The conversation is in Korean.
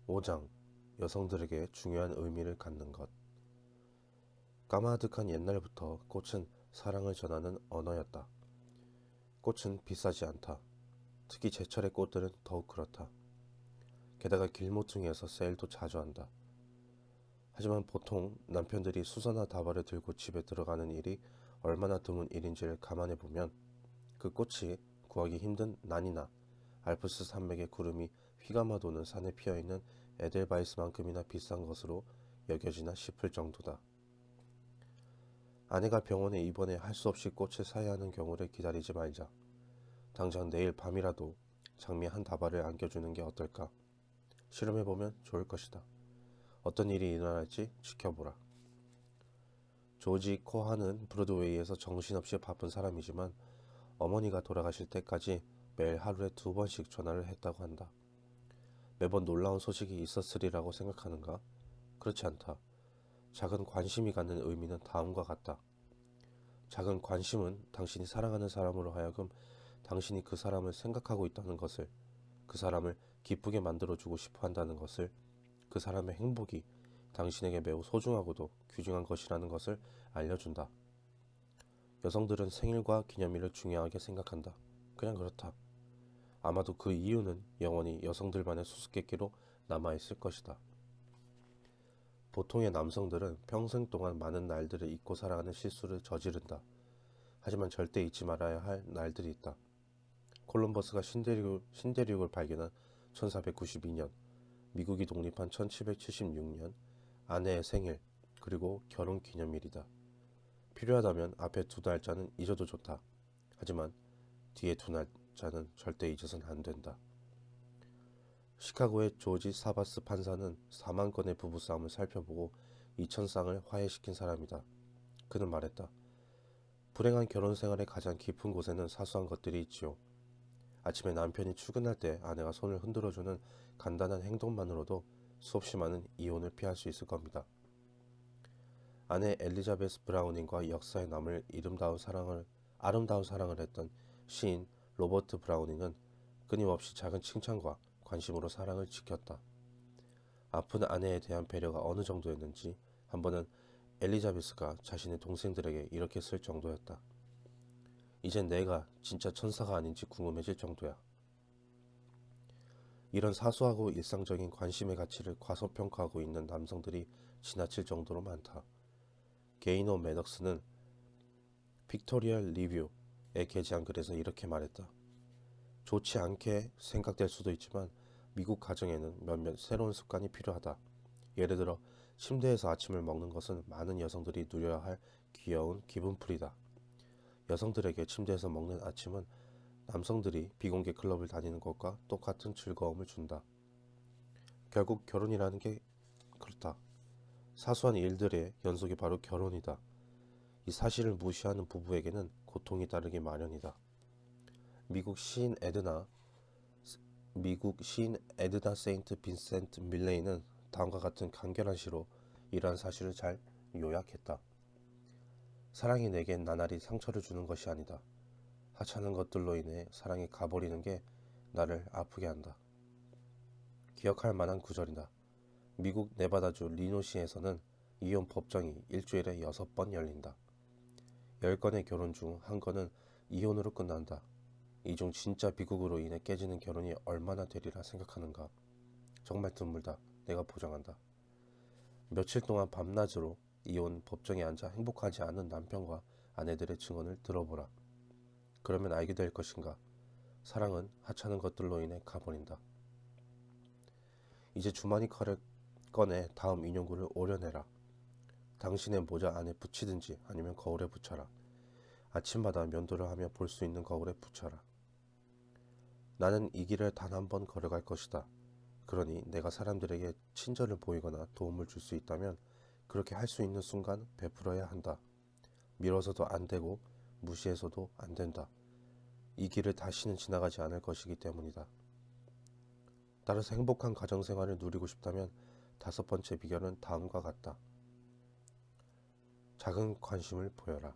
5장 여성들에게 중요한 의미를 갖는 것. 까마득한 옛날부터 꽃은 사랑을 전하는 언어였다. 꽃은 비싸지 않다. 특히 제철의 꽃들은 더욱 그렇다. 게다가 길모퉁이에서 세일도 자주 한다. 하지만 보통 남편들이 수저나 다발을 들고 집에 들어가는 일이 얼마나 드문 일인지를 감안해 보면 그 꽃이 구하기 힘든 난이나 알프스 산맥의 구름이 휘감아 도는 산에 피어있는 에델바이스만큼이나 비싼 것으로 여겨지나 싶을 정도다. 아내가 병원에 입원해 할 수 없이 꽃을 사야 하는 경우를 기다리지 말자. 당장 내일 밤이라도 장미 한 다발을 안겨주는 게 어떨까? 실험해보면 좋을 것이다. 어떤 일이 일어날지 지켜보라. 조지 코하는 브로드웨이에서 정신없이 바쁜 사람이지만 어머니가 돌아가실 때까지 매일 하루에 2번씩 전화를 했다고 한다. 매번 놀라운 소식이 있었으리라고 생각하는가? 그렇지 않다. 작은 관심이 갖는 의미는 다음과 같다. 작은 관심은 당신이 사랑하는 사람으로 하여금 당신이 그 사람을 생각하고 있다는 것을, 그 사람을 기쁘게 만들어주고 싶어 한다는 것을, 그 사람의 행복이 당신에게 매우 소중하고도 귀중한 것이라는 것을 알려준다. 여성들은 생일과 기념일을 중요하게 생각한다. 그냥 그렇다. 아마도 그 이유는 영원히 여성들만의 수수께끼로 남아있을 것이다. 보통의 남성들은 평생 동안 많은 날들을 잊고 살아가는 실수를 저지른다. 하지만 절대 잊지 말아야 할 날들이 있다. 콜럼버스가 신대륙을 발견한 1492년, 미국이 독립한 1776년, 아내의 생일, 그리고 결혼 기념일이다. 필요하다면 앞에 두 날짜는 잊어도 좋다. 하지만 뒤에 두 날짜는 절대 잊어선 안 된다. 시카고의 조지 사바스 판사는 4만 건의 부부싸움을 살펴보고 2,000쌍을 화해시킨 사람이다. 그는 말했다. 불행한 결혼 생활의 가장 깊은 곳에는 사소한 것들이 있지요. 아침에 남편이 출근할 때 아내가 손을 흔들어주는 간단한 행동만으로도 수없이 많은 이혼을 피할 수 있을 겁니다. 아내 엘리자베스 브라우닝과 역사에 남을 아름다운 사랑을 했던 시인 로버트 브라우닝은 끊임없이 작은 칭찬과 관심으로 사랑을 지켰다. 아픈 아내에 대한 배려가 어느 정도였는지 한 번은 엘리자베스가 자신의 동생들에게 이렇게 쓸 정도였다. 이젠 내가 진짜 천사가 아닌지 궁금해질 정도야. 이런 사소하고 일상적인 관심의 가치를 과소평가하고 있는 남성들이 지나칠 정도로 많다. 게이너 매덕스는 픽토리얼 리뷰에 게재한 글에서 이렇게 말했다. 좋지 않게 생각될 수도 있지만 미국 가정에는 몇몇 새로운 습관이 필요하다. 예를 들어 침대에서 아침을 먹는 것은 많은 여성들이 누려야 할 귀여운 기분풀이다. 여성들에게 침대에서 먹는 아침은 남성들이 비공개 클럽을 다니는 것과 똑같은 즐거움을 준다. 결국 결혼이라는 게 그렇다. 사소한 일들의 연속이 바로 결혼이다. 이 사실을 무시하는 부부에게는 고통이 따르기 마련이다. 미국 시인 에드나 세인트 빈센트 밀레이는 다음과 같은 간결한 시로 이러한 사실을 잘 요약했다. 사랑이 내겐 나날이 상처를 주는 것이 아니다. 하찮은 것들로 인해 사랑이 가버리는 게 나를 아프게 한다. 기억할 만한 구절이다. 미국 네바다주 리노시에서는 이혼 법정이 일주일에 6번 열린다. 10건의 결혼 중 1건은 이혼으로 끝난다. 이 중 진짜 비극으로 인해 깨지는 결혼이 얼마나 되리라 생각하는가. 정말 드물다. 내가 보장한다. 며칠 동안 밤낮으로 이혼 법정에 앉아 행복하지 않은 남편과 아내들의 증언을 들어보라. 그러면 알게 될 것인가. 사랑은 하찮은 것들로 인해 가버린다. 이제 주머니 칼을 꺼내 다음 인용구를 오려내라. 당신의 모자 안에 붙이든지 아니면 거울에 붙여라. 아침마다 면도를 하며 볼 수 있는 거울에 붙여라. 나는 이 길을 단 한 번 걸어갈 것이다. 그러니 내가 사람들에게 친절을 보이거나 도움을 줄 수 있다면 그렇게 할 수 있는 순간 베풀어야 한다. 미뤄서도 안 되고 무시해서도 안 된다. 이 길을 다시는 지나가지 않을 것이기 때문이다. 따라서 행복한 가정생활을 누리고 싶다면 5번째 비결은 다음과 같다. 작은 관심을 보여라.